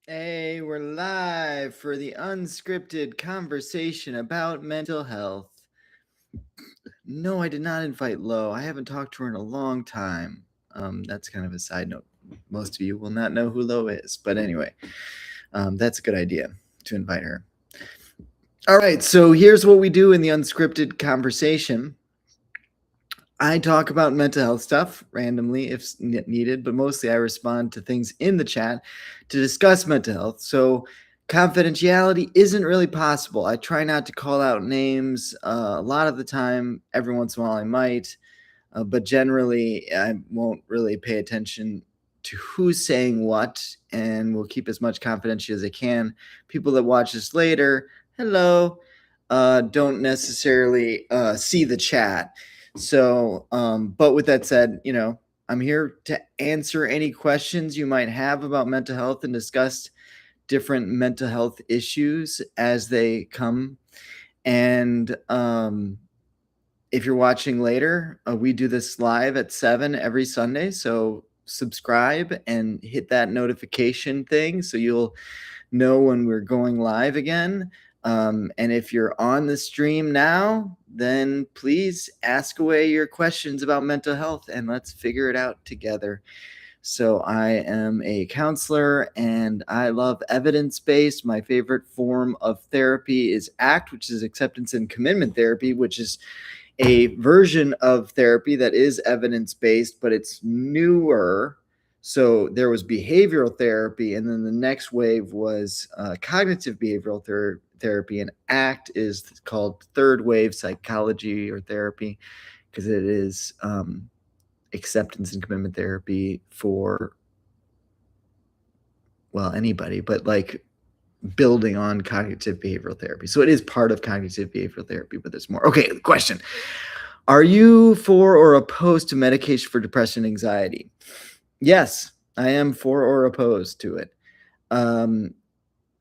Hey, we're live for the unscripted conversation about mental health. No, I did not invite Lo. I haven't talked to her in a long time. That's kind of a side note. Most of you will not know who Lo is, but anyway, that's a good idea to invite her. All right, so here's what we do in the unscripted conversation. I talk about mental health stuff randomly if needed, but mostly I respond to things in the chat to discuss mental health. So confidentiality isn't really possible. I try not to call out names a lot of the time. Every once in a while I might, but generally I won't really pay attention to who's saying what, and we'll keep as much confidentiality as I can. People that watch this later, hello, don't necessarily see the chat. So, but with that said, I'm here to answer any questions you might have about mental health and discuss different mental health issues as they come. And if you're watching later, we do this live at 7 every Sunday. So subscribe and hit that notification thing so you'll know when we're going live again. And if you're on the stream now, then please ask away your questions about mental health and let's figure it out together. So I am a counselor and I love evidence-based. My favorite form of therapy is ACT, which is acceptance and commitment therapy, which is a version of therapy that is evidence-based, but it's newer. So there was behavioral therapy, and then the next wave was cognitive behavioral therapy, and ACT is called third wave psychology or therapy because it is acceptance and commitment therapy for, well, anybody, but like building on cognitive behavioral therapy. So it is part of cognitive behavioral therapy, but there's more. Okay, question. Are you for or opposed to medication for depression and anxiety? Yes, I am for or opposed to it.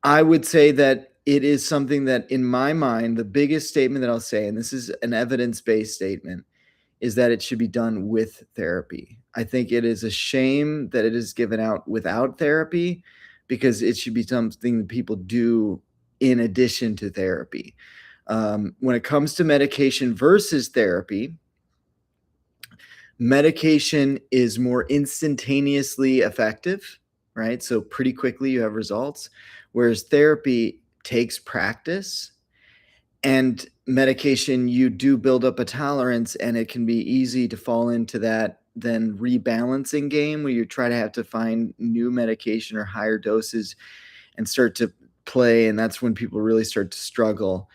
I would say that it is something that, in my mind, the biggest statement that I'll say, and this is an evidence-based statement, is that it should be done with therapy. I think it is a shame that it is given out without therapy because it should be something that people do in addition to therapy. When it comes to medication versus therapy, medication is more instantaneously effective, right? So pretty quickly you have results, whereas therapy takes practice. And medication, you do build up a tolerance, and it can be easy to fall into that then rebalancing game where you try to have to find new medication or higher doses and start to play. And that's when people really start to struggle.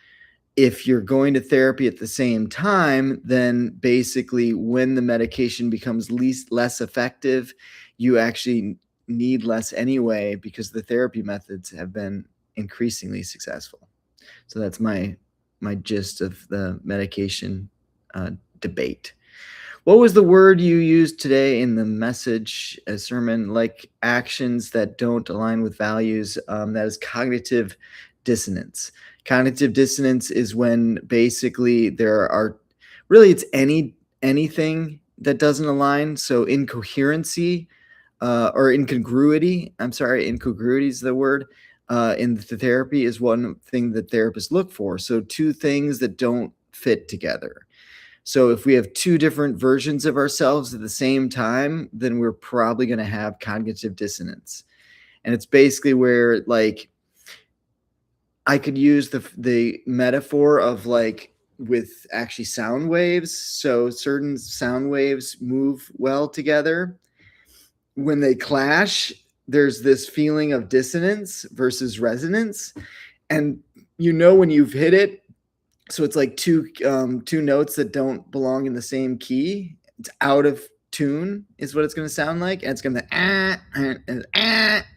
If you're going to therapy at the same time, then basically when the medication becomes less effective, you actually need less anyway because the therapy methods have been increasingly successful. So that's my gist of the medication debate. What was the word you used today in the message, a sermon? Like actions that don't align with values. That is cognitive dissonance. Cognitive dissonance is when basically there are really it's anything that doesn't align. So incoherency or incongruity. I'm sorry, incongruity is the word. In the therapy is one thing that therapists look for. So two things that don't fit together. So if we have two different versions of ourselves at the same time, then we're probably going to have cognitive dissonance. And it's basically where, like, I could use the metaphor of like with actually sound waves. So certain sound waves move well together. When they clash, there's this feeling of dissonance versus resonance. And when you've hit it, so it's like two notes that don't belong in the same key. It's out of tune is what it's going to sound like, and it's going to and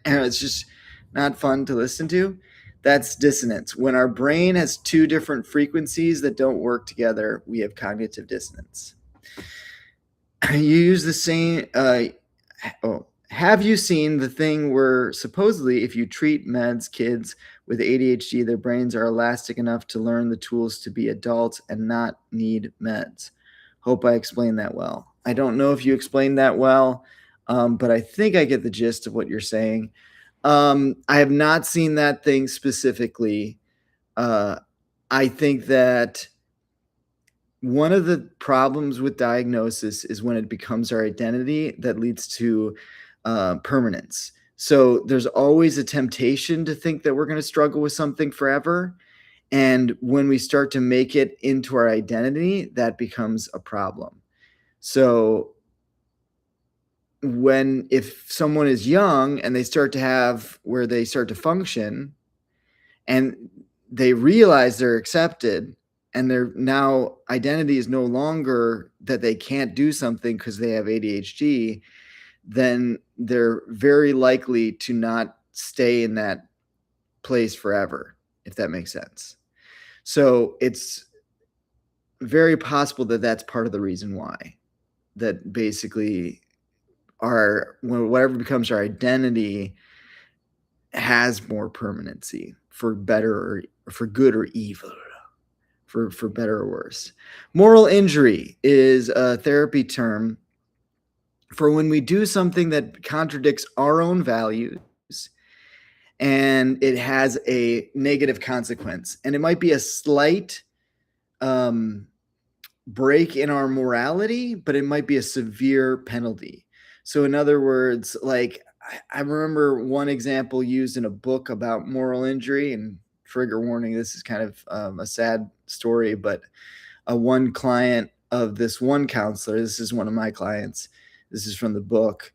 it's just not fun to listen to. That's dissonance. When our brain has two different frequencies that don't work together, we have cognitive dissonance. You use the same. Have you seen the thing where supposedly if you treat kids with ADHD, their brains are elastic enough to learn the tools to be adults and not need meds? Hope I explained that well. I don't know if you explained that well, but I think I get the gist of what you're saying. I have not seen that thing specifically. I think that one of the problems with diagnosis is when it becomes our identity that leads to permanence. So there's always a temptation to think that we're going to struggle with something forever. And when we start to make it into our identity, that becomes a problem. So if someone is young and they start to have where they start to function and they realize they're accepted and their now identity is no longer that they can't do something because they have ADHD, then they're very likely to not stay in that place forever, if that makes sense. So it's very possible that that's part of the reason why, that basically whatever becomes our identity has more permanency, for better or for good or evil, for better or worse. Moral injury is a therapy term for when we do something that contradicts our own values and it has a negative consequence. And it might be a slight break in our morality, but it might be a severe penalty. So, in other words, like I remember one example used in a book about moral injury, and trigger warning, this is kind of a sad story, but one client of this one counselor, this is one of my clients, this is from the book,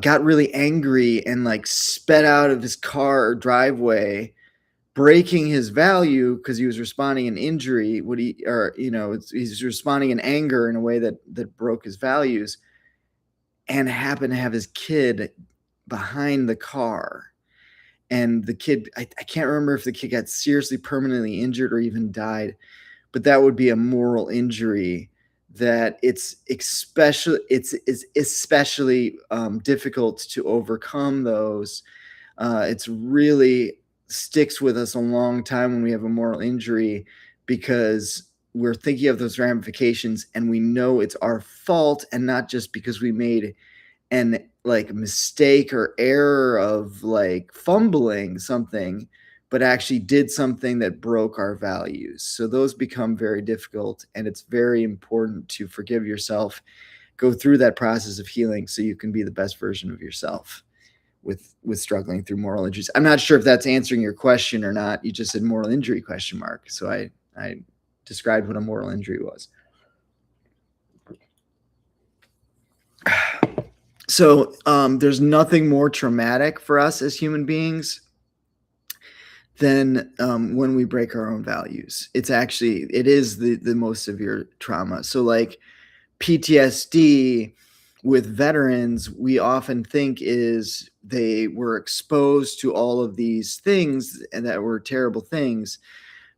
got really angry and like sped out of his car or driveway, breaking his value because he was responding in injury. He's responding in anger in a way that broke his values, and happened to have his kid behind the car. And the kid, I can't remember if the kid got seriously permanently injured or even died, but that would be a moral injury that it's especially difficult to overcome those. It's really sticks with us a long time when we have a moral injury, because we're thinking of those ramifications and we know it's our fault, and not just because we made an like mistake or error of like fumbling something, but actually did something that broke our values. So those become very difficult, and it's very important to forgive yourself, go through that process of healing so you can be the best version of yourself with struggling through moral injuries. I'm not sure if that's answering your question or not. You just said moral injury question mark. So I described what a moral injury was. So there's nothing more traumatic for us as human beings than when we break our own values. It is the most severe trauma. So like PTSD with veterans, we often think is they were exposed to all of these things and that were terrible things.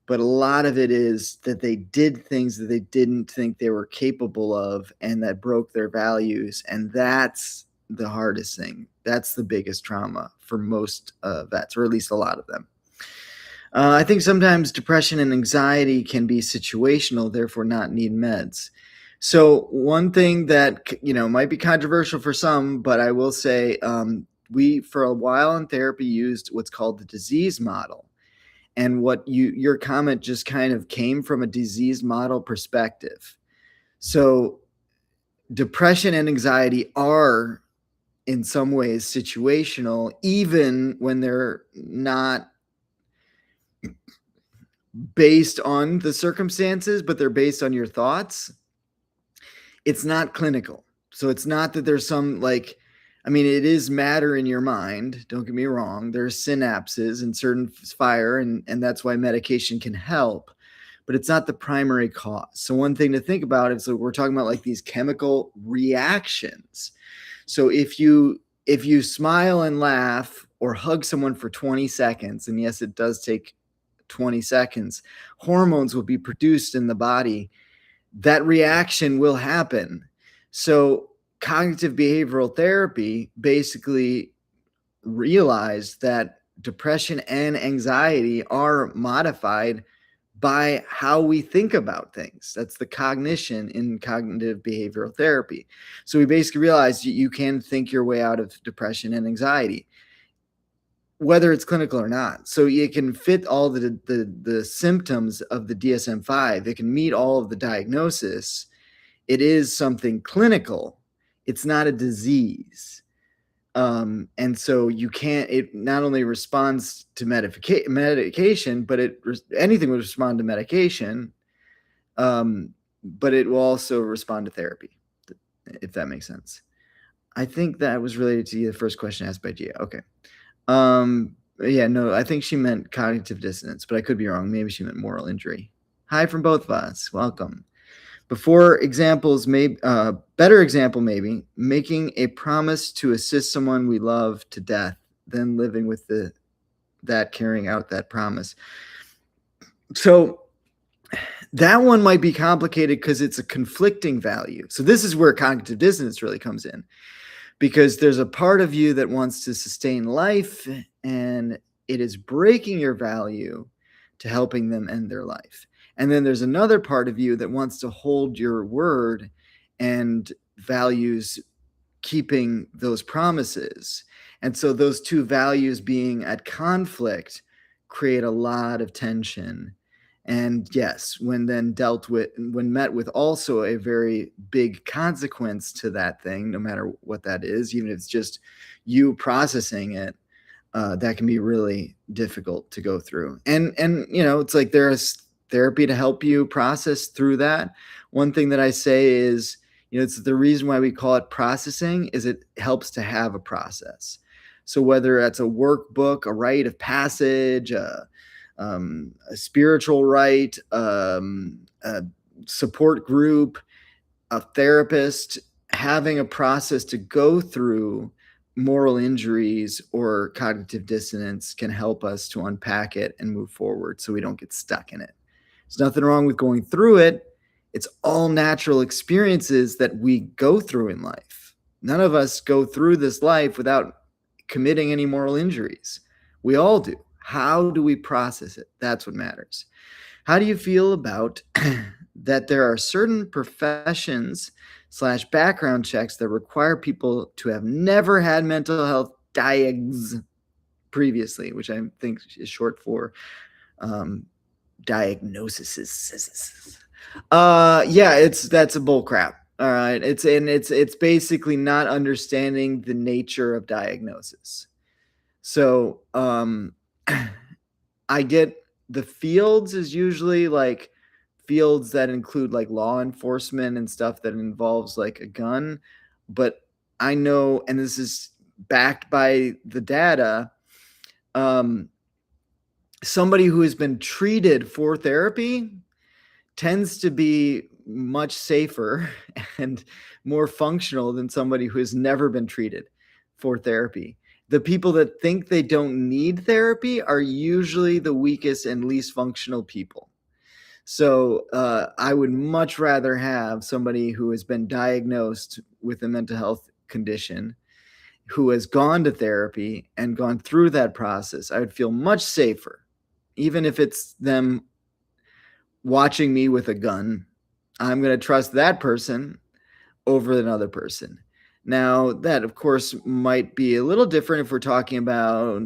But a lot of it is that they did things that they didn't think they were capable of and that broke their values. And that's the hardest thing. That's the biggest trauma for most vets, or at least a lot of them. I think sometimes depression and anxiety can be situational, therefore not need meds. So one thing that might be controversial for some, but I will say we for a while in therapy used what's called the disease model. And your comment just kind of came from a disease model perspective. So depression and anxiety are in some ways situational, even when they're not based on the circumstances, but they're based on your thoughts. It's not clinical. So it's not that there's some it is matter in your mind. Don't get me wrong. There's synapses and certain fire, and that's why medication can help, but it's not the primary cause. So one thing to think about is that we're talking about like these chemical reactions. So if you smile and laugh or hug someone for 20 seconds, and yes, it does take 20 seconds, hormones will be produced in the body. That reaction will happen. So cognitive behavioral therapy basically realized that depression and anxiety are modified by how we think about things. That's the cognition in cognitive behavioral therapy. So we basically realized you can think your way out of depression and anxiety. whether it's clinical or not. So it can fit all the symptoms of the DSM-5. It can meet all of the diagnosis. It is something clinical. It's not a disease. And so you can't, it not only responds to medication, but anything would respond to medication, but it will also respond to therapy, if that makes sense. I think that was related to the first question asked by Gia. Okay. Yeah, no, I think she meant cognitive dissonance, but I could be wrong. Maybe she meant moral injury. Hi from both of us. Welcome. Before examples, better example maybe, making a promise to assist someone we love to death, then living with that carrying out that promise. So that one might be complicated because it's a conflicting value. So this is where cognitive dissonance really comes in, because there's a part of you that wants to sustain life, and it is breaking your value to helping them end their life. And then there's another part of you that wants to hold your word and values keeping those promises. And so those two values being at conflict create a lot of tension. And yes, when met with also a very big consequence to that thing, no matter what that is, even if it's just you processing it, that can be really difficult to go through. And it's like there's therapy to help you process through that. One thing that I say is, it's the reason why we call it processing, is it helps to have a process. So whether that's a workbook, a rite of passage, a spiritual rite, a support group, a therapist, having a process to go through moral injuries or cognitive dissonance can help us to unpack it and move forward so we don't get stuck in it. There's nothing wrong with going through it. It's all natural experiences that we go through in life. None of us go through this life without committing any moral injuries. We all do. How do we process it? That's what matters. How do you feel about that there are certain professions / background checks that require people to have never had mental health diags previously, which I think is short for diagnosis. That's a bull crap. All right. It's basically not understanding the nature of diagnosis. So I get the fields is usually like fields that include like law enforcement and stuff that involves like a gun. But I know, and this is backed by the data, somebody who has been treated for therapy tends to be much safer and more functional than somebody who has never been treated for therapy. The people that think they don't need therapy are usually the weakest and least functional people. So I would much rather have somebody who has been diagnosed with a mental health condition, who has gone to therapy and gone through that process. I would feel much safer, even if it's them watching me with a gun. I'm going to trust that person over another person. Now, that, of course, might be a little different if we're talking about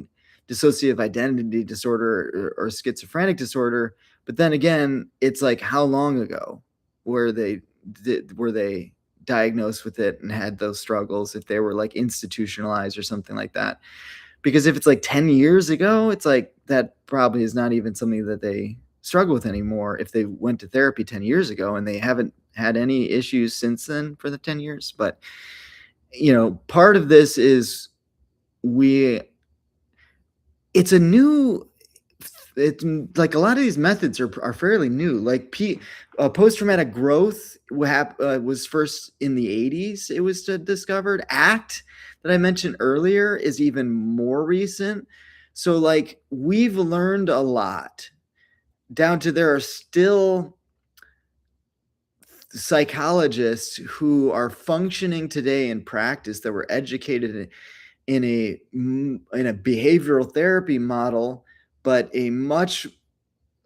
dissociative identity disorder or schizophrenic disorder. But then again, it's like, how long ago were they diagnosed with it and had those struggles, if they were like institutionalized or something like that? Because if it's like 10 years ago, it's like that probably is not even something that they struggle with anymore if they went to therapy 10 years ago and they haven't had any issues since then for the 10 years. But part of this is it's like a lot of these methods are fairly new. Like post-traumatic growth was first in the 80s. It was discovered. ACT that I mentioned earlier is even more recent. So like we've learned a lot, down to there are still psychologists who are functioning today in practice that were educated in a behavioral therapy model, but a much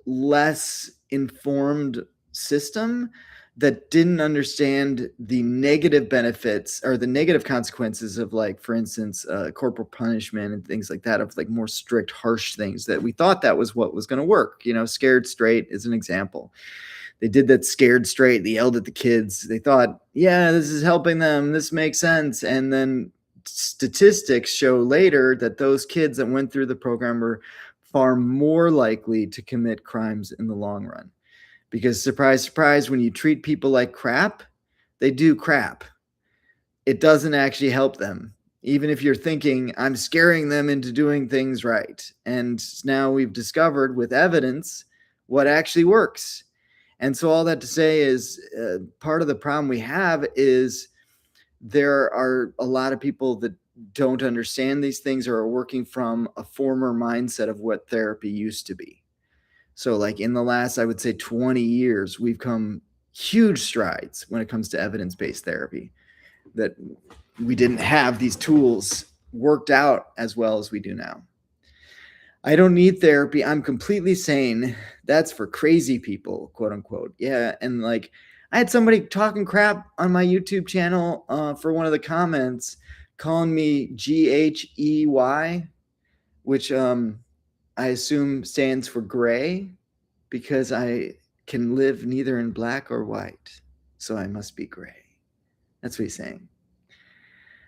less informed system, that didn't understand the negative benefits or the negative consequences of, like, for instance, corporal punishment and things like that, of like more strict, harsh things, that we thought that was what was going to work. Scared straight is an example. They did that scared straight. They yelled at the kids. They thought, yeah, this is helping them. This makes sense. And then statistics show later that those kids that went through the program were far more likely to commit crimes in the long run. Because surprise, surprise, when you treat people like crap, they do crap. It doesn't actually help them. Even if you're thinking, I'm scaring them into doing things right. And now we've discovered with evidence what actually works. And so all that to say is part of the problem we have is there are a lot of people that don't understand these things or are working from a former mindset of what therapy used to be. So like in the last, I would say 20 years, we've come huge strides when it comes to evidence-based therapy, that we didn't have these tools worked out as well as we do now. I don't need therapy. I'm completely sane. That's for crazy people, quote unquote. Yeah. And like I had somebody talking crap on my YouTube channel for one of the comments, calling me GHEY, which I assume stands for gray, because I can live neither in black or white. So I must be gray. That's what he's saying.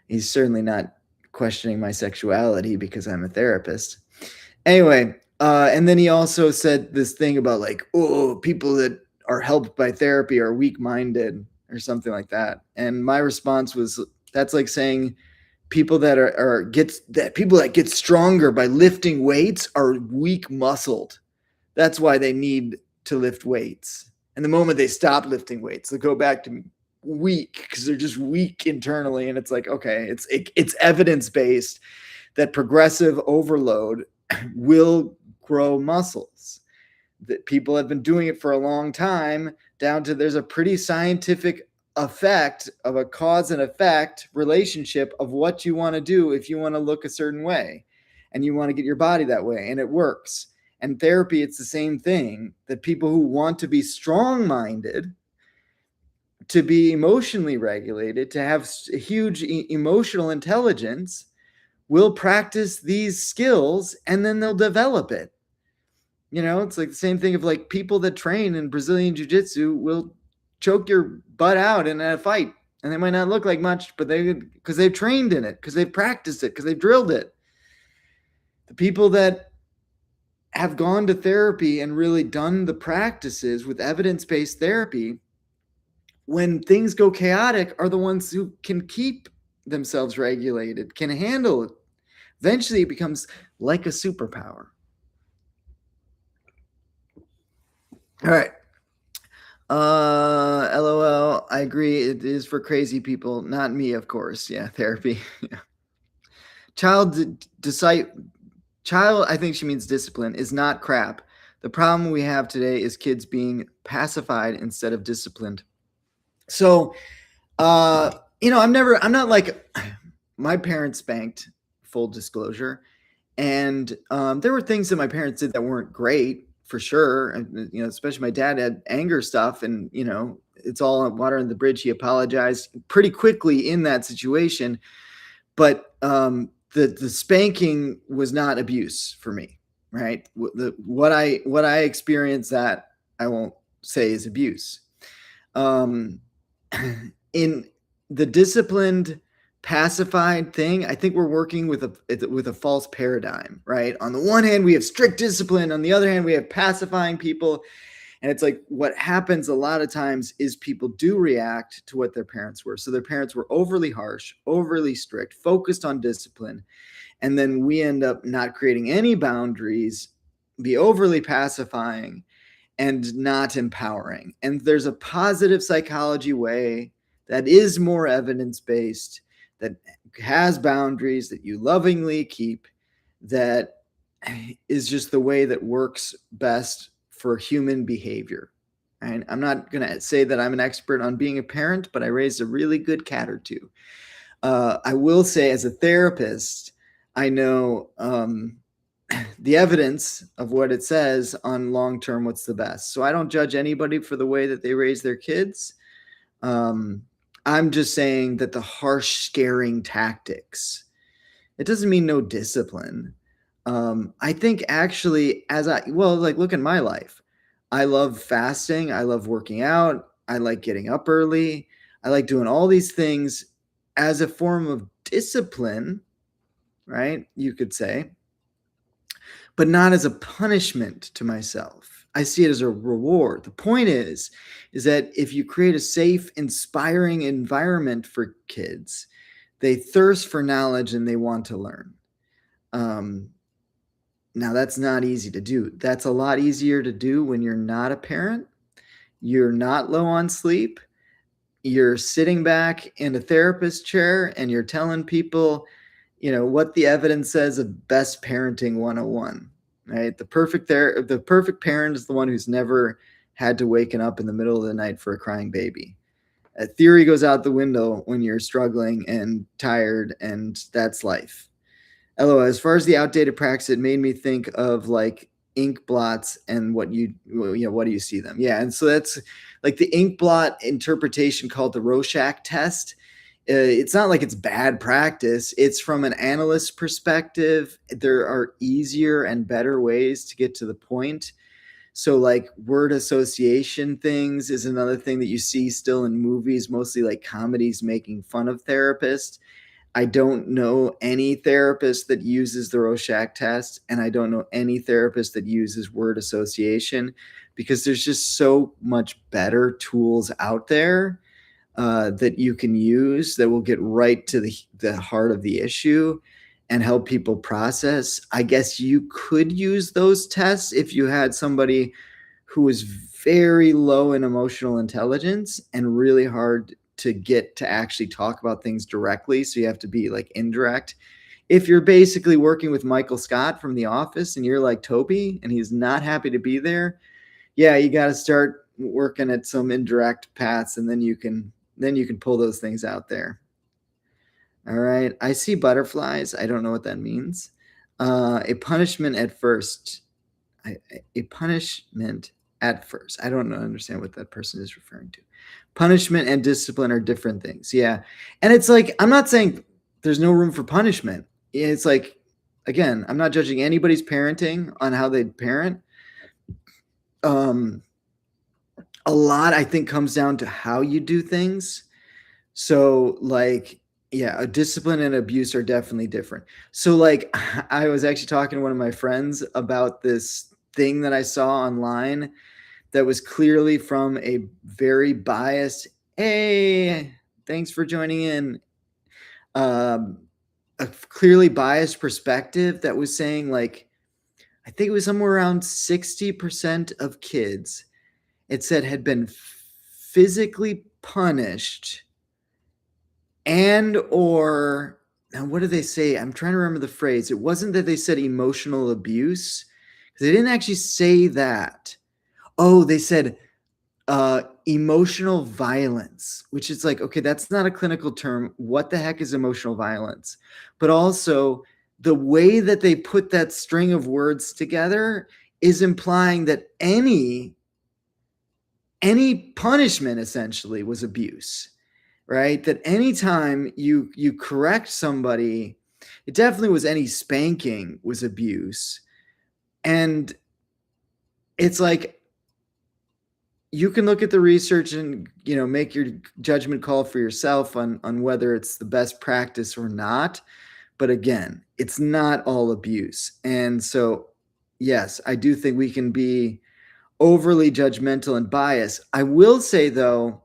He's certainly not questioning my sexuality because I'm a therapist. Anyway, and then he also said this thing about like, oh, people that are helped by therapy are weak-minded or something like that. And my response was, that's like saying people that people that get stronger by lifting weights are weak-muscled. That's why they need to lift weights. And the moment they stop lifting weights, they go back to weak because they're just weak internally. And it's like, okay, it's evidence-based that progressive overload will grow muscles. That people have been doing it for a long time, down to there's a pretty scientific effect of a cause and effect relationship of what you want to do if you want to look a certain way and you want to get your body that way, and it works. And therapy, it's the same thing, that people who want to be strong-minded, to be emotionally regulated, to have huge emotional intelligence, will practice these skills and then they'll develop it. It's like the same thing of like people that train in Brazilian jiu-jitsu will choke your butt out in a fight. And they might not look like much, but because they've trained in it, because they've practiced it, because they've drilled it. The people that have gone to therapy and really done the practices with evidence-based therapy, when things go chaotic, are the ones who can keep themselves regulated, can handle it. Eventually it becomes like a superpower. All right. LOL. I agree. It is for crazy people, not me, of course. Yeah, therapy. Yeah. Child, I think she means discipline, is not crap. The problem we have today is kids being pacified instead of disciplined. So, I'm not like, my parents spanked, full disclosure. And there were things that my parents did that weren't great, for sure. And, especially my dad had anger stuff, and, it's all water under the bridge. He apologized pretty quickly in that situation. But the spanking was not abuse for me, right? What I experienced, that I won't say is abuse. In the disciplined, pacified thing, I think we're working with a false paradigm, right? On the one hand, we have strict discipline. On the other hand, we have pacifying people. And it's like what happens a lot of times is people do react to what their parents were. So their parents were overly harsh, overly strict, focused on discipline. And then we end up not creating any boundaries, be overly pacifying, and not empowering. And there's a positive psychology way that is more evidence-based, that has boundaries that you lovingly keep, that is just the way that works best for human behavior. And I'm not going to say that I'm an expert on being a parent, but I raised a really good cat or two. I will say, as a therapist, I know the evidence of what it says on long term, what's the best. So I don't judge anybody for the way that they raise their kids. I'm just saying that the harsh scaring tactics, it doesn't mean no discipline. I think actually, like, look at my life. I love fasting. I love working out. I like getting up early. I like doing all these things as a form of discipline, right? You could say, but not as a punishment to myself. I see it as a reward. The point is that if you create a safe, inspiring environment for kids, they thirst for knowledge and they want to learn. Now, that's not easy to do. That's a lot easier to do when you're not a parent, you're not low on sleep, you're sitting back in a therapist chair and you're telling people, what the evidence says of best parenting 101, right? The perfect parent is the one who's never had to waken up in the middle of the night for a crying baby. A theory goes out the window when you're struggling and tired, and that's life. LOL, as far as the outdated practice, it made me think of like ink blots and what do you see them? Yeah. And so that's like the ink blot interpretation called the Rorschach test. It's not like it's bad practice. It's from an analyst's perspective. There are easier and better ways to get to the point. So like word association things is another thing that you see still in movies, mostly like comedies making fun of therapists. I don't know any therapist that uses the Rorschach test, and I don't know any therapist that uses word association, because there's just so much better tools out there that you can use that will get right to the heart of the issue and help people process. I guess you could use those tests if you had somebody who was very low in emotional intelligence and really hard to get to actually talk about things directly. So you have to be like indirect. If you're basically working with Michael Scott from The Office and you're like Toby and he's not happy to be there, yeah, you got to start working at some indirect paths, and then you can pull those things out there. All right. I see butterflies. I don't know what that means. A punishment at first. A punishment at first. I don't understand what that person is referring to. Punishment and discipline are different things. Yeah. And it's like, I'm not saying there's no room for punishment. It's like, again, I'm not judging anybody's parenting on how they parent. A lot, I think, comes down to how you do things. So like, yeah, a discipline and abuse are definitely different. So like, I was actually talking to one of my friends about this thing that I saw online that was clearly from a very biased, hey, thanks for joining in, a clearly biased perspective that was saying like, I think it was somewhere around 60% of kids, it said, had been physically punished and or, now what did they say? I'm trying to remember the phrase. It wasn't that they said emotional abuse, because they didn't actually say that. Oh, they said emotional violence, which is like, okay, that's not a clinical term. What the heck is emotional violence? But also the way that they put that string of words together is implying that any punishment essentially was abuse, right? That anytime you correct somebody, it definitely was any spanking was abuse. And it's like, you can look at the research and, make your judgment call for yourself on whether it's the best practice or not. But again, it's not all abuse. And so, yes, I do think we can be overly judgmental and biased. I will say, though,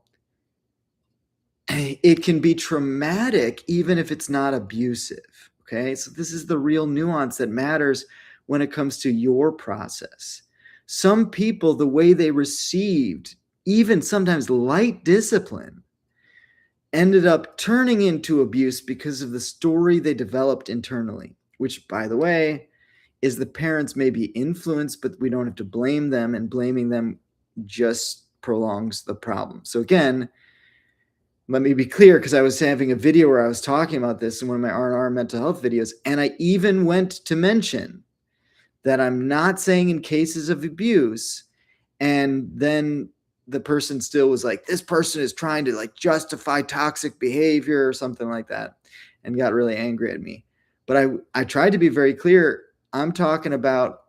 it can be traumatic even if it's not abusive. Okay. So this is the real nuance that matters when it comes to your process. Some people, the way they received even sometimes light discipline ended up turning into abuse because of the story they developed internally, which, by the way, is the parents may be influenced, but we don't have to blame them, and blaming them just prolongs the problem. So again, let me be clear, because I was having a video where I was talking about this in one of my R&R mental health videos, and I even went to mention that I'm not saying in cases of abuse. And then the person still was like, this person is trying to like justify toxic behavior or something like that, and got really angry at me. But I tried to be very clear. I'm talking about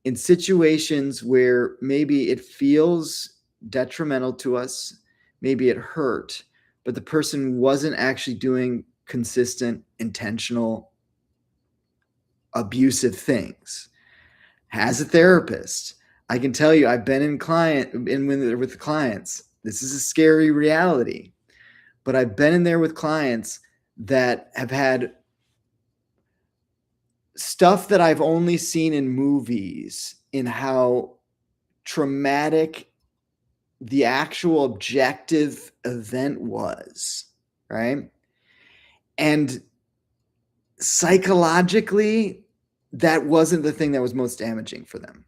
in situations where maybe it feels detrimental to us, maybe it hurt, but the person wasn't actually doing consistent, intentional, abusive things. As a therapist, I can tell you, I've been with the clients. This is a scary reality, but I've been in there with clients that have had stuff that I've only seen in movies, in how traumatic the actual objective event was, right? And psychologically, that wasn't the thing that was most damaging for them.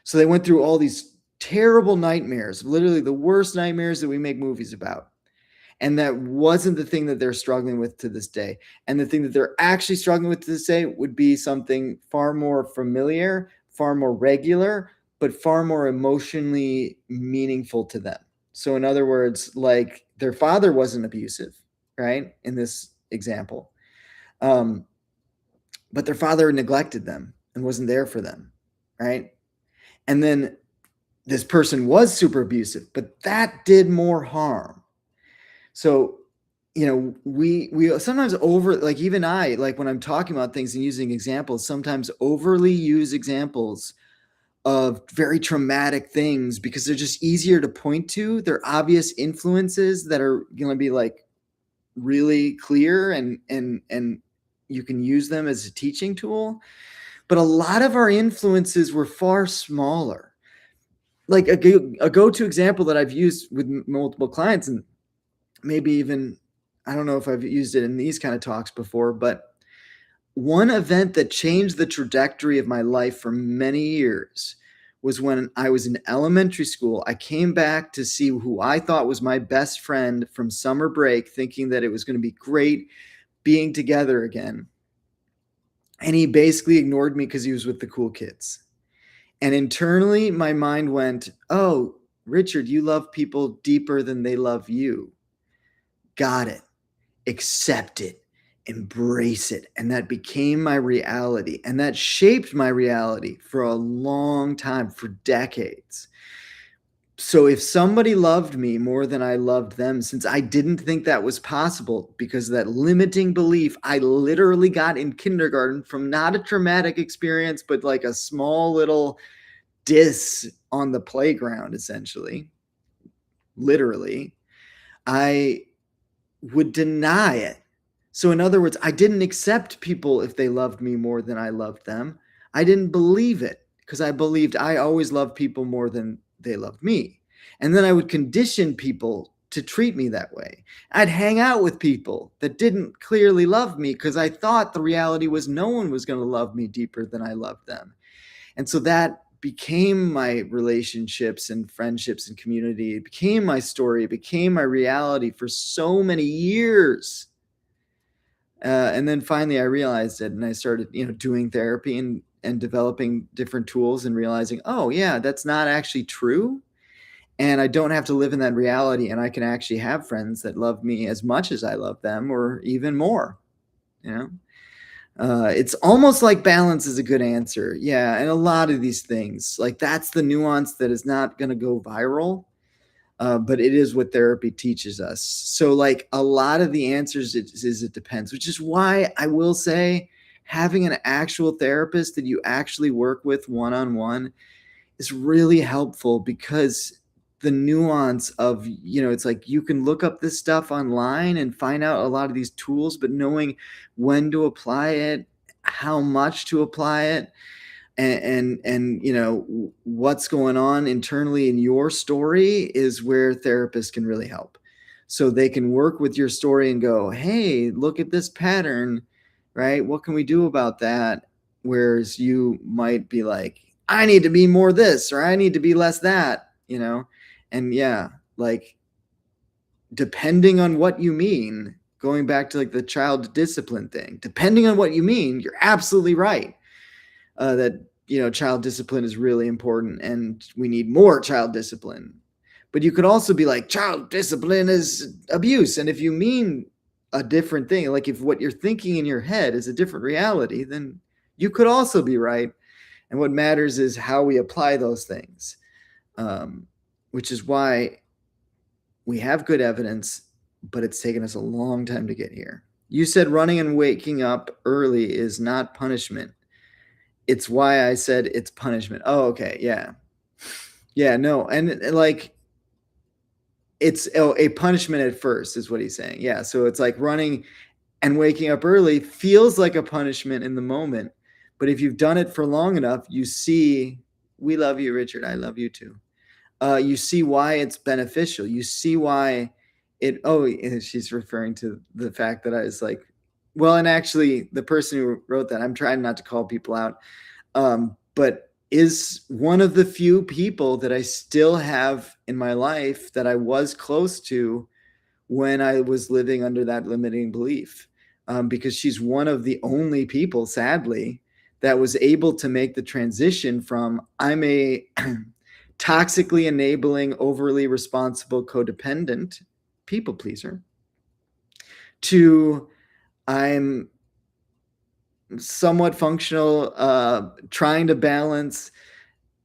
So they went through all these terrible nightmares, literally the worst nightmares that we make movies about. And that wasn't the thing that they're struggling with to this day. And the thing that they're actually struggling with to this day would be something far more familiar, far more regular, but far more emotionally meaningful to them. So in other words, like their father wasn't abusive, right? In this example. But their father neglected them and wasn't there for them, right? And then this person was super abusive, but that did more harm. So, we sometimes like even I, like when I'm talking about things and using examples, sometimes overly use examples of very traumatic things because they're just easier to point to. They're obvious influences that are going to be like really clear, and you can use them as a teaching tool. But a lot of our influences were far smaller. Like a go-to example that I've used with multiple clients, and maybe even, I don't know if I've used it in these kind of talks before, but one event that changed the trajectory of my life for many years was when I was in elementary school. I came back to see who I thought was my best friend from summer break, thinking that it was going to be great being together again. And he basically ignored me because he was with the cool kids. And internally, my mind went, oh, Richard, you love people deeper than they love you. Got it. Accept it. Embrace it. And that became my reality. And that shaped my reality for a long time, for decades. So if somebody loved me more than I loved them, since I didn't think that was possible because of that limiting belief I literally got in kindergarten from not a traumatic experience, but like a small little diss on the playground, essentially, literally, I would deny it. So in other words, I didn't accept people if they loved me more than I loved them. I didn't believe it because I believed I always loved people more than they loved me. And then I would condition people to treat me that way. I'd hang out with people that didn't clearly love me because I thought the reality was no one was going to love me deeper than I loved them. And so that became my relationships and friendships and community. It became my story. It became my reality for so many years. And then finally I realized it, and I started, doing therapy and developing different tools and realizing, oh yeah, that's not actually true. And I don't have to live in that reality. And I can actually have friends that love me as much as I love them, or even more, you know? It's almost like balance is a good answer. Yeah. And a lot of these things, like that's the nuance that is not going to go viral. But it is what therapy teaches us. So like a lot of the answers is it depends, which is why I will say having an actual therapist that you actually work with one-on-one is really helpful, because the nuance of, it's like you can look up this stuff online and find out a lot of these tools, but knowing when to apply it, how much to apply it, and what's going on internally in your story is where therapists can really help. So they can work with your story and go, hey, look at this pattern, right? What can we do about that? Whereas you might be like, I need to be more this, or I need to be less that, and yeah, like depending on what you mean, going back to like the child discipline thing, depending on what you mean, you're absolutely right. that child discipline is really important and we need more child discipline. But you could also be like, child discipline is abuse. And if you mean a different thing, like if what you're thinking in your head is a different reality, then you could also be right. And what matters is how we apply those things, which is why we have good evidence, but it's taken us a long time to get here. You said running and waking up early is not punishment. It's why I said it's punishment. Oh, okay. Yeah. Yeah, no. And like, it's a punishment at first is what he's saying. Yeah. So it's like running and waking up early feels like a punishment in the moment. But if you've done it for long enough, you see, we love you, Richard. I love you too. You see why it's beneficial. You see why she's referring to the fact that I was like, well, and actually the person who wrote that, I'm trying not to call people out, but is one of the few people that I still have in my life that I was close to when I was living under that limiting belief, because she's one of the only people, sadly, that was able to make the transition from I'm a toxically enabling, overly responsible, codependent people pleaser to I'm somewhat functional, trying to balance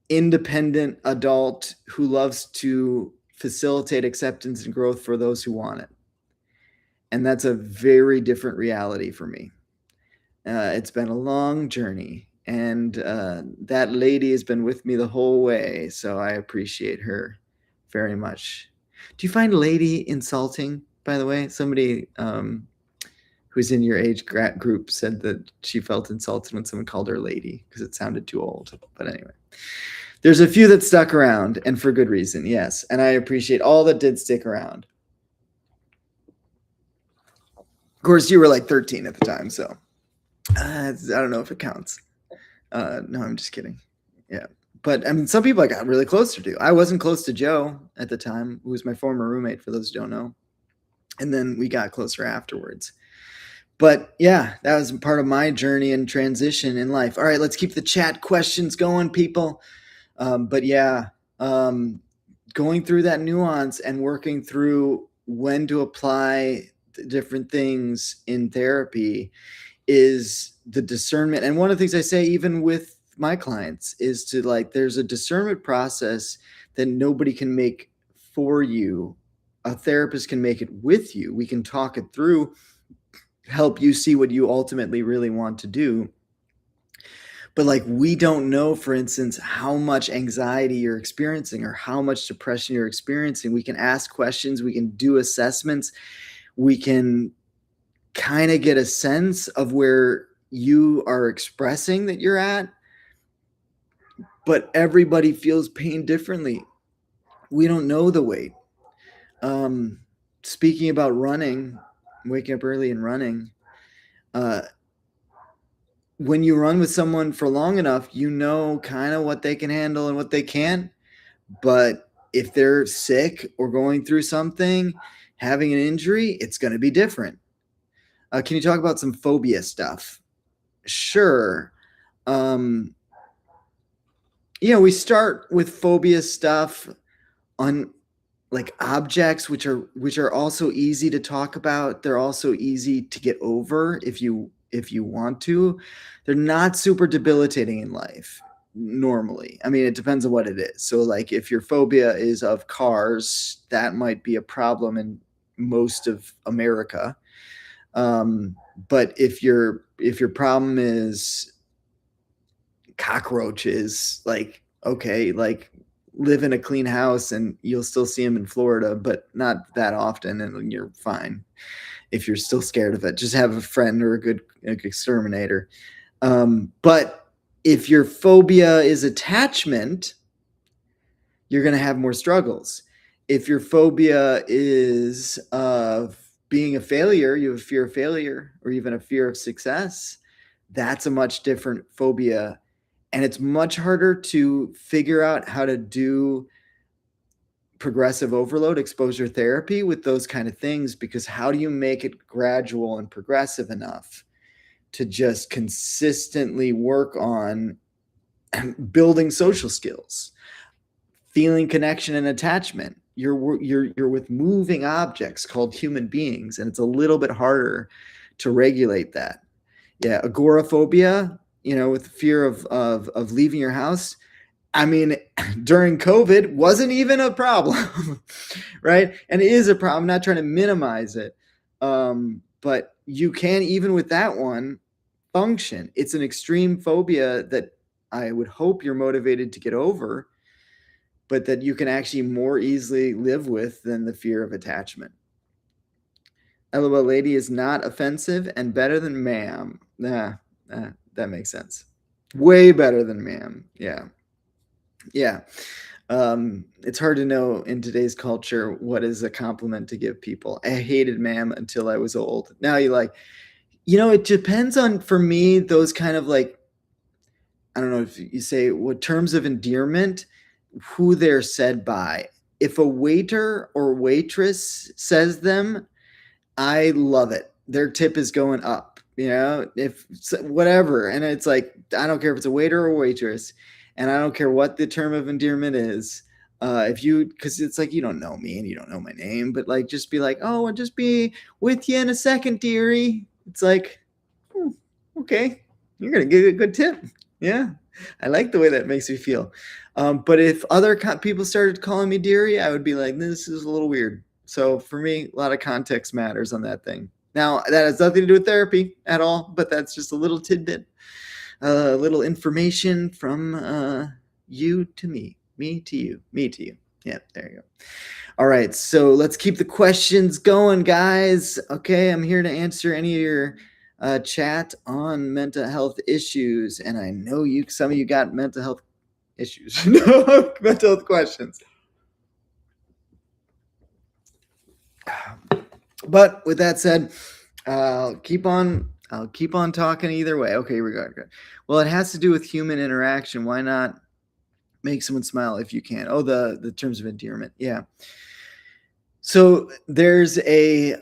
independent adult who loves to facilitate acceptance and growth for those who want it. And that's a very different reality for me. It's been a long journey, and that lady has been with me the whole way, so I appreciate her very much. Do you find lady insulting, by the way? Somebody who's in your age group said that she felt insulted when someone called her lady because it sounded too old. But anyway, there's a few that stuck around, and for good reason, yes. And I appreciate all that did stick around. Of course, you were like 13 at the time, so I don't know if it counts. No, I'm just kidding. Yeah. But I mean, some people I got really close to. I wasn't close to Joe at the time, who was my former roommate, for those who don't know. And then we got closer afterwards. But yeah, that was part of my journey and transition in life. All right, let's keep the chat questions going, people. But yeah, going through that nuance and working through when to apply different things in therapy is the discernment. And one of the things I say, even with my clients, is to like, there's a discernment process that nobody can make for you. A therapist can make it with you. We can talk it through, help you see what you ultimately really want to do. But like, we don't know, for instance, how much anxiety you're experiencing or how much depression you're experiencing. We can ask questions, we can do assessments, we can kind of get a sense of where you are expressing that you're at. But everybody feels pain differently. We don't know the weight. Speaking about running, waking up early and running, when you run with someone for long enough, you know kind of what they can handle and what they can't. But if they're sick or going through something, having an injury, it's going to be different. Can you talk about some phobia stuff? Sure. We start with phobia stuff on like objects, which are also easy to talk about. They're also easy to get over if you want to. They're not super debilitating in life normally. I mean, it depends on what it is. So like if your phobia is of cars, that might be a problem in most of America. But if your problem is cockroaches, like, okay, like live in a clean house and you'll still see them in Florida, but not that often, and you're fine. If you're still scared of it, just have a friend or a good exterminator. But if your phobia is attachment, you're going to have more struggles. If your phobia is of being a failure, you have a fear of failure or even a fear of success, that's a much different phobia. And it's much harder to figure out how to do progressive overload exposure therapy with those kind of things, because how do you make it gradual and progressive enough to just consistently work on building social skills, feeling connection and attachment. You're with moving objects called human beings, and it's a little bit harder to regulate that. Yeah, agoraphobia, with the fear of leaving your house. I mean, during COVID wasn't even a problem, right? And it is a problem. I'm not trying to minimize it, but you can, even with that one, function. It's an extreme phobia that I would hope you're motivated to get over, but that you can actually more easily live with than the fear of attachment. LOL lady is not offensive and better than ma'am. That makes sense. Way better than ma'am. Yeah. Yeah. It's hard to know in today's culture what is a compliment to give people. I hated ma'am until I was old. Now you like, it depends on, for me, those kind of like, I don't know if you say what terms of endearment, who they're said by. If a waiter or waitress says them, I love it. Their tip is going up, if whatever. And it's like, I don't care if it's a waiter or waitress, and I don't care what the term of endearment is. Because it's like, you don't know me and you don't know my name, but like, just be like, oh, I'll just be with you in a second, dearie. It's like, okay, you're going to get a good tip. Yeah. I like the way that makes me feel. But if other people started calling me dearie, I would be like, this is a little weird. So for me, a lot of context matters on that thing. Now, that has nothing to do with therapy at all, but that's just a little tidbit, a little information from you to me to you, me to you. Yeah, there you go. All right, so let's keep the questions going, guys. Okay, I'm here to answer any of your chat on mental health issues, and I know some of you got mental health issues, mental health questions. But with that said, I'll keep on talking either way. Okay, we got good. Well, it has to do with human interaction. Why not make someone smile if you can? Oh, the terms of endearment. Yeah. So there's a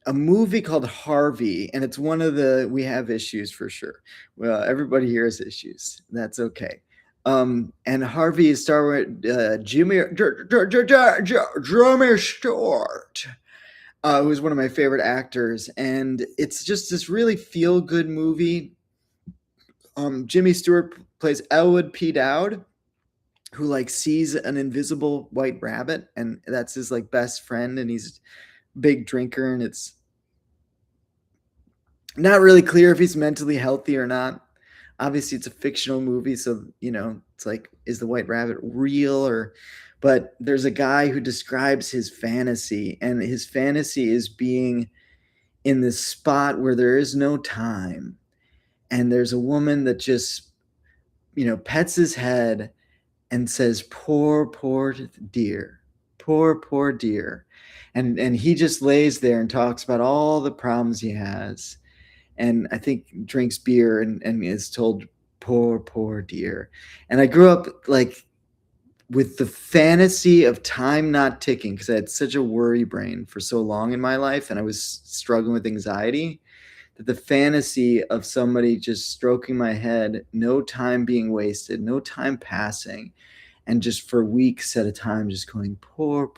movie called Harvey, and it's one of we have issues for sure. Well, everybody here has issues. That's okay. And Harvey is starring Jimmy Stewart, who's one of my favorite actors, and it's just this really feel-good movie. Jimmy Stewart plays Elwood P. Dowd, who like sees an invisible white rabbit, and that's his like best friend, and he's a big drinker, and it's not really clear if he's mentally healthy or not. Obviously it's a fictional movie, so it's like, is the white rabbit real? But there's a guy who describes his fantasy, and his fantasy is being in this spot where there is no time, and there's a woman that just pets his head and says, poor dear, poor dear. And he just lays there and talks about all the problems he has, and I think drinks beer and is told, poor dear. And I grew up like with the fantasy of time not ticking, because I had such a worry brain for so long in my life, and I was struggling with anxiety, that the fantasy of somebody just stroking my head, no time being wasted, no time passing, and just for weeks at a time just going, poor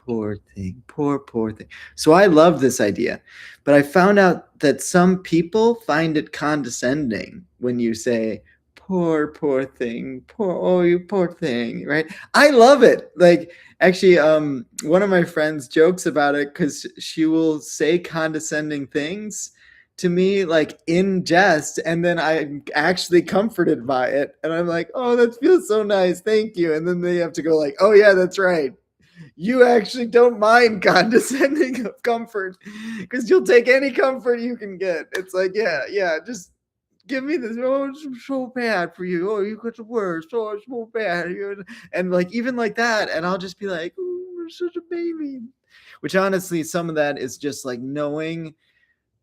thing, poor thing. So I love this idea, but I found out that some people find it condescending when you say, poor thing, you poor thing, right? I love it. Like, actually, one of my friends jokes about it because she will say condescending things to me, like in jest, and then I'm actually comforted by it, and I'm like, oh, that feels so nice, thank you. And then they have to go like, oh yeah, that's right, you actually don't mind condescending of comfort, because you'll take any comfort you can get. It's like, yeah, just give me this. Oh, it's so bad for you. Oh, you got the worst. Oh, it's so bad. And like, even like that, and I'll just be like, oh, you're such a baby. Which honestly, some of that is just like knowing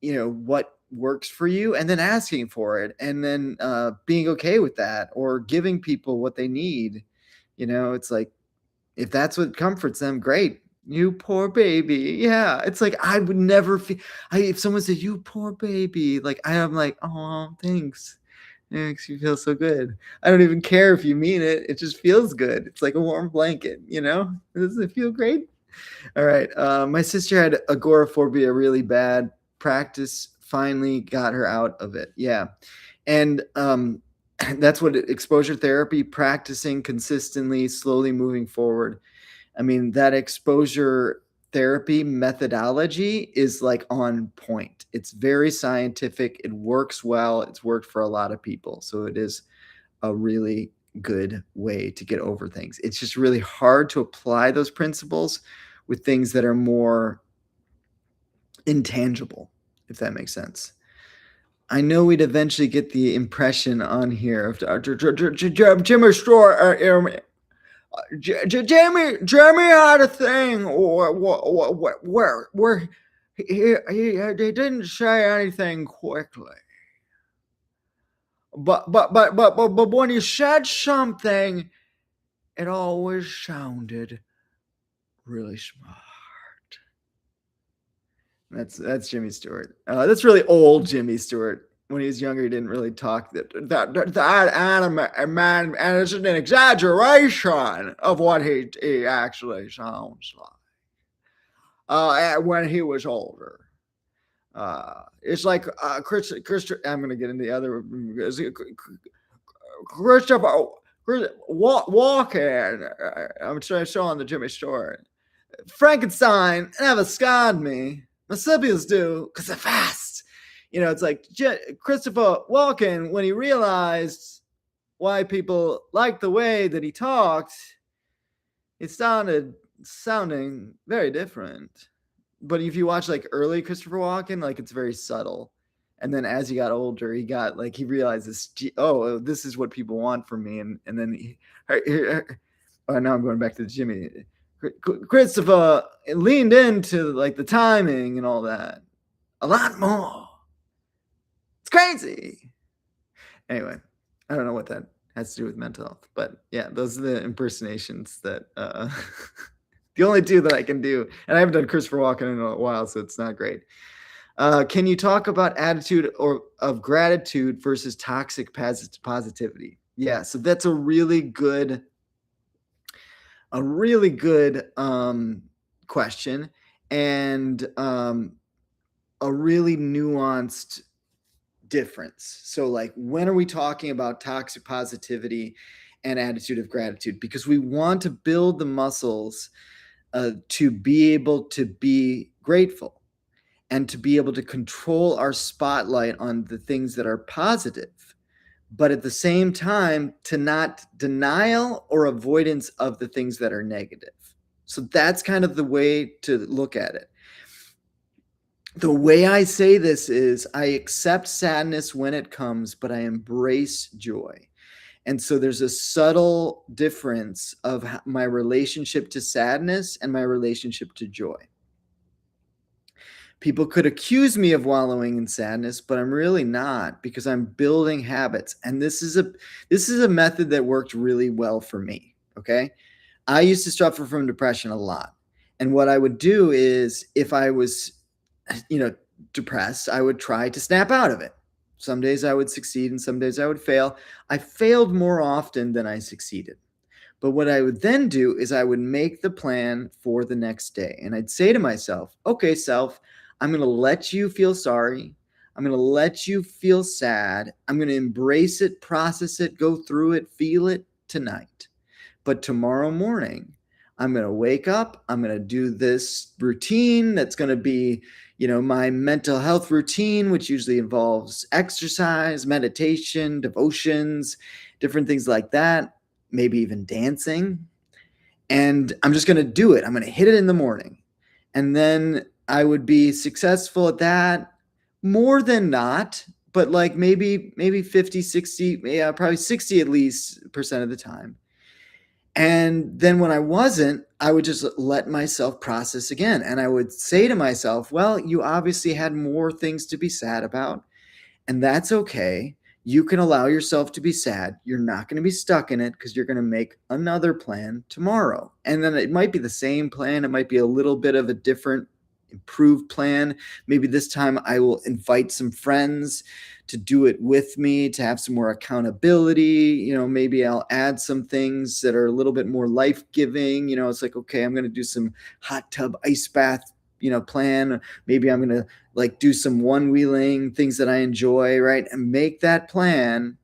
what works for you, and then asking for it, and then being okay with that, or giving people what they need. It's like, if that's what comforts them, great. You poor baby. Yeah, it's like, I would never feel, if someone said, you poor baby, like I'm like, oh, thanks, It makes you feel so good. I don't even care if you mean it. It just feels good. It's like a warm blanket, you know? Doesn't it feel great? All right. My sister had agoraphobia really bad. Practice finally got her out of it. Yeah. And that's what exposure therapy, practicing consistently, slowly moving forward. I mean, that exposure therapy methodology is like on point. It's very scientific. It works well. It's worked for a lot of people. So it is a really good way to get over things. It's just really hard to apply those principles with things that are more intangible, if that makes sense. I know we'd eventually get the impression on here of Jimmy Store. Jamie had a thing where he didn't say anything quickly, but when he said something, it always sounded really smart. That's Jimmy Stewart. That's really old Jimmy Stewart. When he was younger, he didn't really talk that anime man, and it's an exaggeration of what he actually sounds like when he was older. It's like Chris. I'm going to get into the other. Christopher Walken. I'm still on the Jimmy Stewart. Frankenstein never scarred me. Marsupials do because they're fast. You know, it's like Christopher Walken, when he realized why people liked the way that he talked, it started sounding very different. But if you watch like early Christopher Walken, like it's very subtle. And then as he got older, he got like, he realizes, oh, this is what people want from me. And then oh, now I'm going back to Jimmy. Christopher leaned into like the timing and all that a lot more. It's crazy. Anyway, I don't know what that has to do with mental health, but yeah, those are the impersonations that the only two that I can do. And I haven't done Christopher Walken in a while, so it's not great. Can you talk about attitude or of gratitude versus toxic positivity? Yeah, so that's a really good question, and a really nuanced difference. So like, when are we talking about toxic positivity and attitude of gratitude? Because we want to build the muscles to be able to be grateful and to be able to control our spotlight on the things that are positive, but at the same time to not denial or avoidance of the things that are negative. So that's kind of the way to look at it. The way I say this is, I accept sadness when it comes, but I embrace joy. And so there's a subtle difference of my relationship to sadness and my relationship to joy. People could accuse me of wallowing in sadness, but I'm really not, because I'm building habits. And this is a method that worked really well for me. Okay. I used to suffer from depression a lot. And what I would do is, if I was, depressed, I would try to snap out of it. Some days I would succeed and some days I would fail. I failed more often than I succeeded. But what I would then do is I would make the plan for the next day. And I'd say to myself, okay, self, I'm going to let you feel sorry. I'm going to let you feel sad. I'm going to embrace it, process it, go through it, feel it tonight. But tomorrow morning, I'm going to wake up. I'm going to do this routine that's going to be, my mental health routine, which usually involves exercise, meditation, devotions, different things like that, maybe even dancing. And I'm just going to do it. I'm going to hit it in the morning. And then I would be successful at that more than not, but like maybe 50, 60, yeah, probably 60 at least % of the time. And then when I wasn't, I would just let myself process again. And I would say to myself, well, you obviously had more things to be sad about, and that's okay. You can allow yourself to be sad. You're not going to be stuck in it, because you're going to make another plan tomorrow. And then it might be the same plan. It might be a little bit of a different, improved plan. Maybe this time I will invite some friends to do it with me, to have some more accountability. Maybe I'll add some things that are a little bit more life-giving. It's like, okay, I'm going to do some hot tub ice bath, plan. Maybe I'm going to like do some one-wheeling, things that I enjoy, right? And make that plan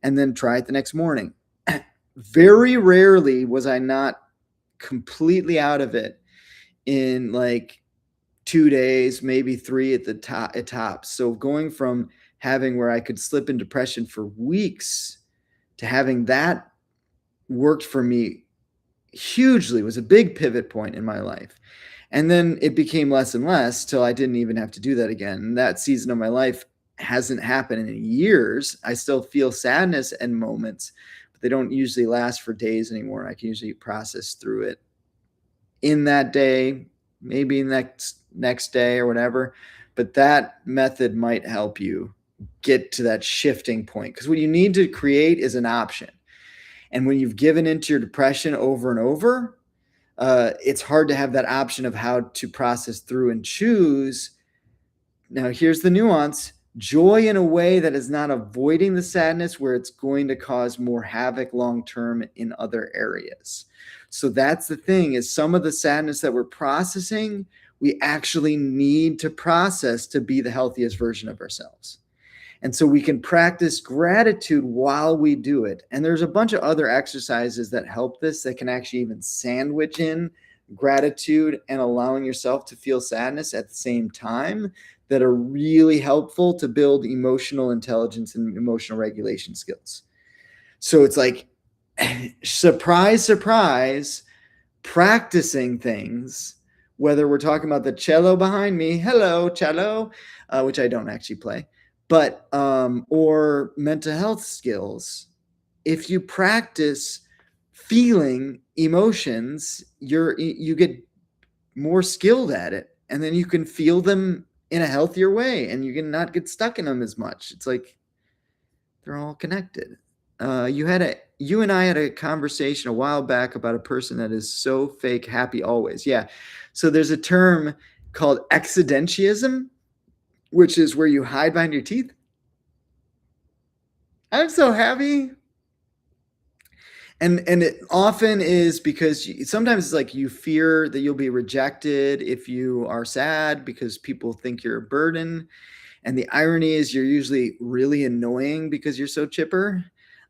and then try it the next morning. Very rarely was I not completely out of it in like 2 days, maybe 3 at the top at tops. So going from having where I could slip in depression for weeks to having that worked for me hugely, was a big pivot point in my life. And then it became less and less till I didn't even have to do that again. And that season of my life hasn't happened in years. I still feel sadness and moments, but they don't usually last for days anymore. I can usually process through it in that day, maybe next day or whatever. But that method might help you get to that shifting point, because what you need to create is an option. And when you've given into your depression over and over, it's hard to have that option of how to process through and choose. Now, here's the nuance: joy in a way that is not avoiding the sadness, where it's going to cause more havoc long-term in other areas. So that's the thing, is some of the sadness that we're processing, we actually need to process to be the healthiest version of ourselves. And so we can practice gratitude while we do it. And there's a bunch of other exercises that help this, that can actually even sandwich in gratitude and allowing yourself to feel sadness at the same time, that are really helpful to build emotional intelligence and emotional regulation skills. So it's like, surprise, surprise, practicing things, whether we're talking about the cello behind me, hello, cello, which I don't actually play, but or mental health skills. If you practice feeling emotions, you get more skilled at it, and then you can feel them in a healthier way, and you can not get stuck in them as much. It's like they're all connected. You and I had a conversation a while back about a person that is so fake happy always. Yeah. So there's a term called excidentism, which is where you hide behind your teeth. I'm so happy. And it often is because sometimes it's like you fear that you'll be rejected if you are sad, because people think you're a burden. And the irony is you're usually really annoying because you're so chipper.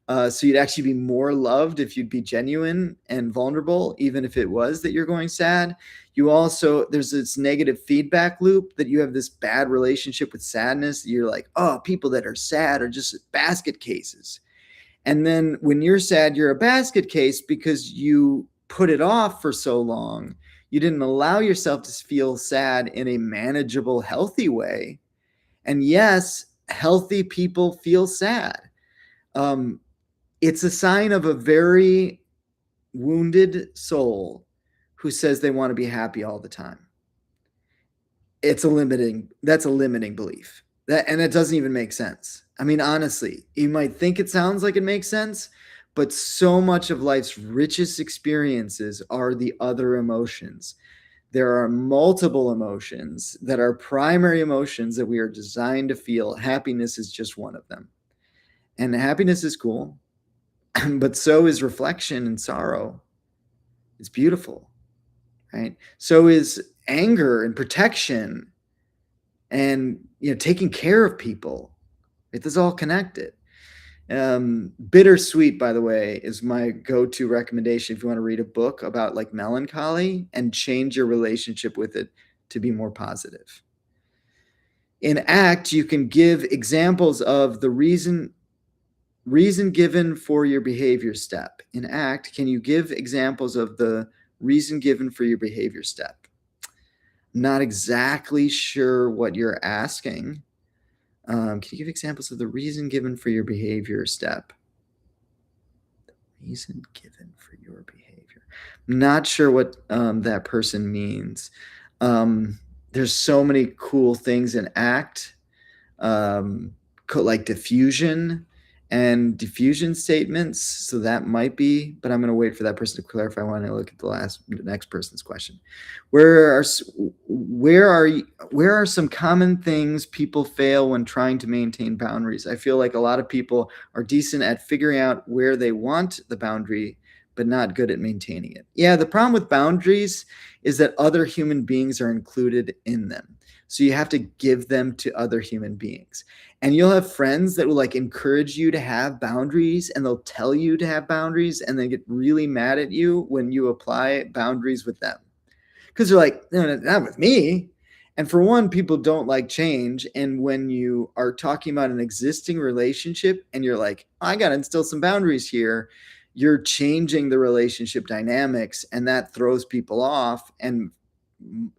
So you'd actually be more loved if you'd be genuine and vulnerable, even if it was that you're going sad. There's this negative feedback loop, that you have this bad relationship with sadness. You're like, oh, people that are sad are just basket cases. And then when you're sad, you're a basket case because you put it off for so long. You didn't allow yourself to feel sad in a manageable, healthy way. And yes, healthy people feel sad. It's a sign of a very wounded soul who says they want to be happy all the time. That's a limiting belief. And it doesn't even make sense. I mean, honestly, you might think it sounds like it makes sense, but so much of life's richest experiences are the other emotions. There are multiple emotions that are primary emotions that we are designed to feel. Happiness is just one of them. And happiness is cool, but so is reflection and sorrow. It's beautiful, right? So is anger and protection and taking care of people. This is all connected. Bittersweet, by the way, is my go-to recommendation if you want to read a book about like melancholy and change your relationship with it to be more positive. In ACT, you can give examples of the reason given for your behavior step. In ACT, can you give examples of the reason given for your behavior step? Not exactly sure what you're asking. Can you give examples of the reason given for your behavior step? The reason given for your behavior. Not sure what that person means. There's so many cool things in ACT, like diffusion and diffusion statements. So that might be, but I'm going to wait for that person to clarify when I look at the next person's question. Where are where are some common things people fail when trying to maintain boundaries? I feel like a lot of people are decent at figuring out where they want the boundary, but not good at maintaining it. Yeah, the problem with boundaries is that other human beings are included in them. So you have to give them to other human beings. And you'll have friends that will like encourage you to have boundaries, and they'll tell you to have boundaries, and they get really mad at you when you apply boundaries with them. Because they're like, no, not with me. And for one, people don't like change. And when you are talking about an existing relationship and you're like, I got to instill some boundaries here, you're changing the relationship dynamics, and that throws people off. And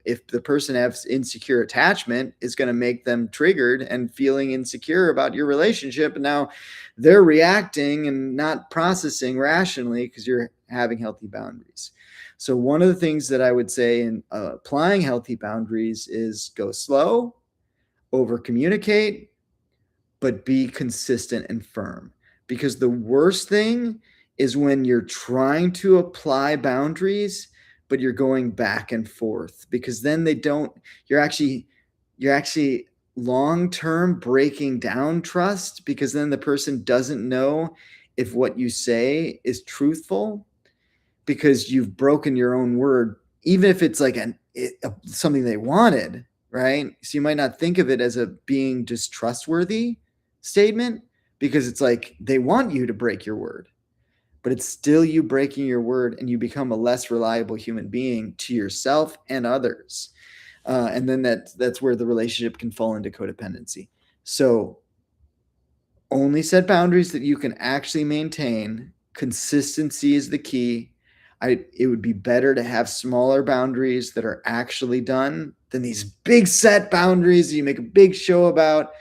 if the person has insecure attachment, is going to make them triggered and feeling insecure about your relationship. And now they're reacting and not processing rationally because you're having healthy boundaries. So one of the things that I would say in applying healthy boundaries is go slow, over communicate, but be consistent and firm. Because the worst thing is when you're trying to apply boundaries, but you're going back and forth, because then you're actually long-term breaking down trust, because then the person doesn't know if what you say is truthful, because you've broken your own word, even if it's like something they wanted, right? So you might not think of it as a being just trustworthy statement, because it's like they want you to break your word, but it's still you breaking your word, and you become a less reliable human being to yourself and others. And then that's where the relationship can fall into codependency. So only set boundaries that you can actually maintain. Consistency is the key. It would be better to have smaller boundaries that are actually done than these big set boundaries that you make a big show about,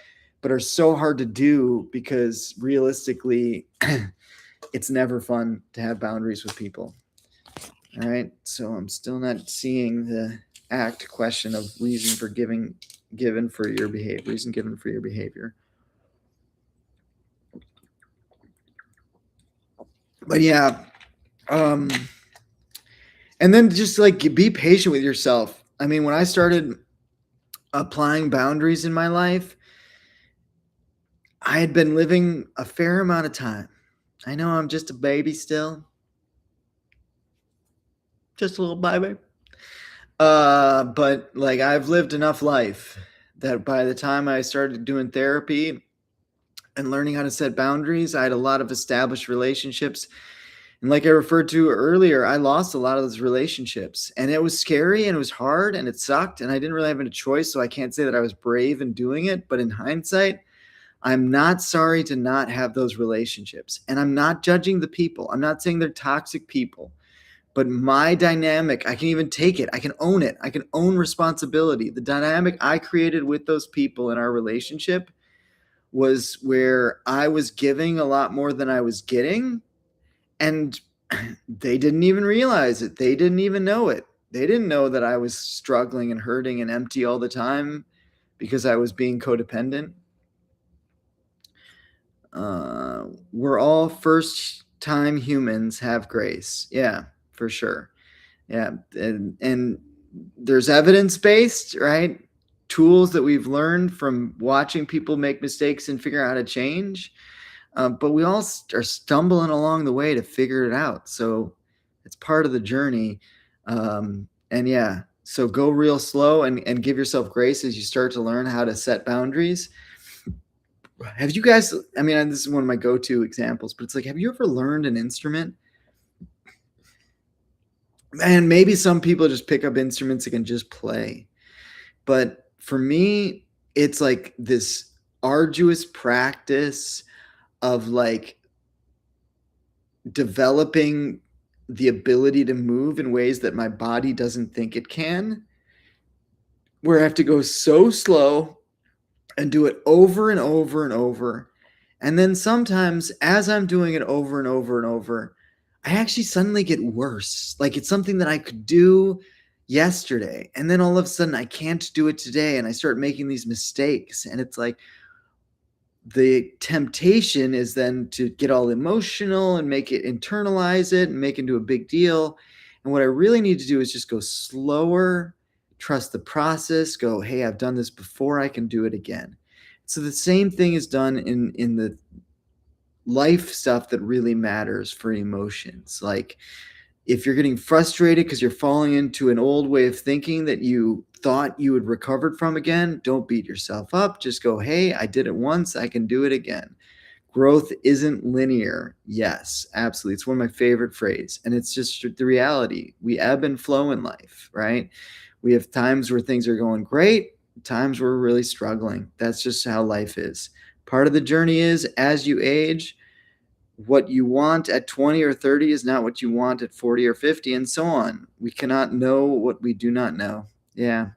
but are so hard to do, because realistically, it's never fun to have boundaries with people. All right. So I'm still not seeing the ACT question of reason given for your behavior. But yeah, and then just like be patient with yourself. I mean, when I started applying boundaries in my life, I had been living a fair amount of time. I know I'm just a baby still, just a little baby. But like I've lived enough life that by the time I started doing therapy and learning how to set boundaries, I had a lot of established relationships. And like I referred to earlier, I lost a lot of those relationships, and it was scary and it was hard and it sucked, and I didn't really have any choice. So I can't say that I was brave in doing it, but in hindsight, I'm not sorry to not have those relationships. And I'm not judging the people. I'm not saying they're toxic people, but my dynamic, I can even take it. I can own it. I can own responsibility. The dynamic I created with those people in our relationship was where I was giving a lot more than I was getting. And they didn't even realize it. They didn't even know it. They didn't know that I was struggling and hurting and empty all the time because I was being codependent. We're all first-time humans, have grace. Yeah, for sure. Yeah, and there's evidence-based, right? Tools that we've learned from watching people make mistakes and figure out how to change. But we all are stumbling along the way to figure it out. So it's part of the journey. And yeah, so go real slow and give yourself grace as you start to learn how to set boundaries. Have you guys, I mean, this is one of my go-to examples, but it's like, have you ever learned an instrument? Man, maybe some people just pick up instruments and can just play. But for me, it's like this arduous practice of like developing the ability to move in ways that my body doesn't think it can, where I have to go so slow and do it over and over and over. And then sometimes as I'm doing it over and over and over, I actually suddenly get worse. Like it's something that I could do yesterday, and then all of a sudden I can't do it today, and I start making these mistakes. And it's like, the temptation is then to get all emotional and make it, internalize it and make it into a big deal. And what I really need to do is just go slower, trust the process, go, hey, I've done this before, I can do it again. So the same thing is done in the life stuff that really matters for emotions. Like if you're getting frustrated because you're falling into an old way of thinking that you thought you had recovered from again, don't beat yourself up. Just go, hey, I did it once, I can do it again. Growth isn't linear. Yes, absolutely. It's one of my favorite phrases. And it's just the reality. We ebb and flow in life, right? We have times where things are going great, times where we're really struggling. That's just how life is. Part of the journey is as you age, what you want at 20 or 30 is not what you want at 40 or 50, and so on. We cannot know what we do not know. Yeah.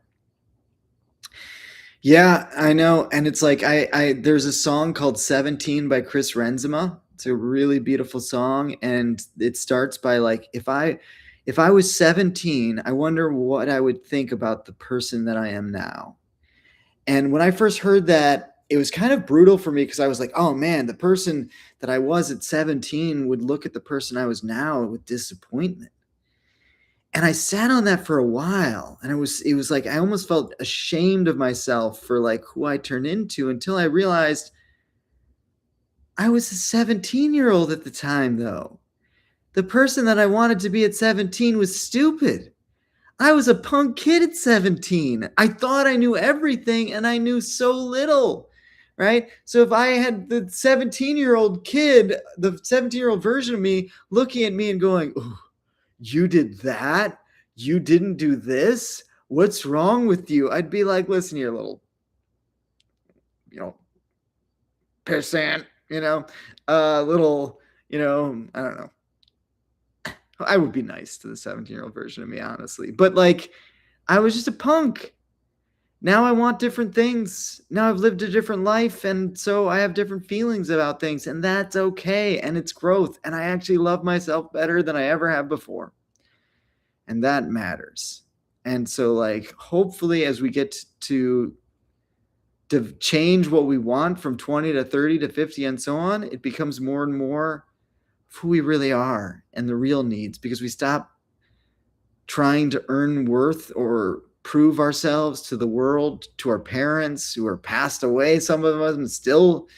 Yeah, I know. And it's like I there's a song called 17 by Chris Renzema. It's a really beautiful song. And it starts by like, if I was 17, I wonder what I would think about the person that I am now. And when I first heard that, it was kind of brutal for me because I was like, oh man, the person that I was at 17 would look at the person I was now with disappointment. And I sat on that for a while, and it was like I almost felt ashamed of myself for like who I turned into until I realized I was a 17-year-old at the time though. The person that I wanted to be at 17 was stupid. I was a punk kid at 17. I thought I knew everything and I knew so little, right? So if I had the 17-year-old kid, the 17-year-old version of me looking at me and going, "Ooh, you did that? You didn't do this? What's wrong with you?" I'd be like, listen here, little, you know, pissant, little, I don't know. I would be nice to the 17-year-old version of me, honestly. But like, I was just a punk. Now I want different things. Now I've lived a different life. And so I have different feelings about things. And that's okay. And it's growth. And I actually love myself better than I ever have before. And that matters. And so, like, hopefully, as we get to change what we want from 20 to 30 to 50 and so on, it becomes more and more of who we really are and the real needs, because we stop trying to earn worth or prove ourselves to the world, to our parents who are passed away, some of them still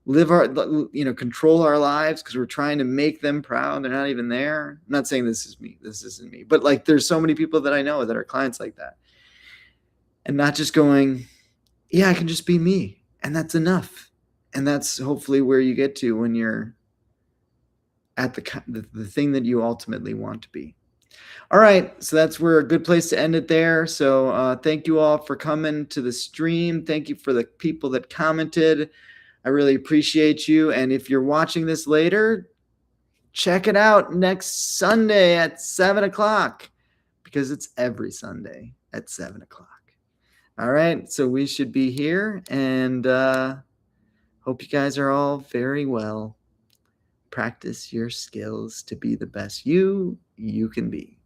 live our, control our lives because we're trying to make them proud. They're not even there. I'm not saying this isn't me, but like there's so many people that I know that are clients like that, and not just going, yeah, I can just be me, and that's enough. And that's hopefully where you get to when you're at the thing that you ultimately want to be. All right, so that's where a good place to end it there. So thank you all for coming to the stream. Thank you for the people that commented. I really appreciate you. And if you're watching this later, check it out next Sunday at 7 o'clock, because it's every Sunday at 7 o'clock. All right, so we should be here, and hope you guys are all very well. Practice your skills to be the best you can be.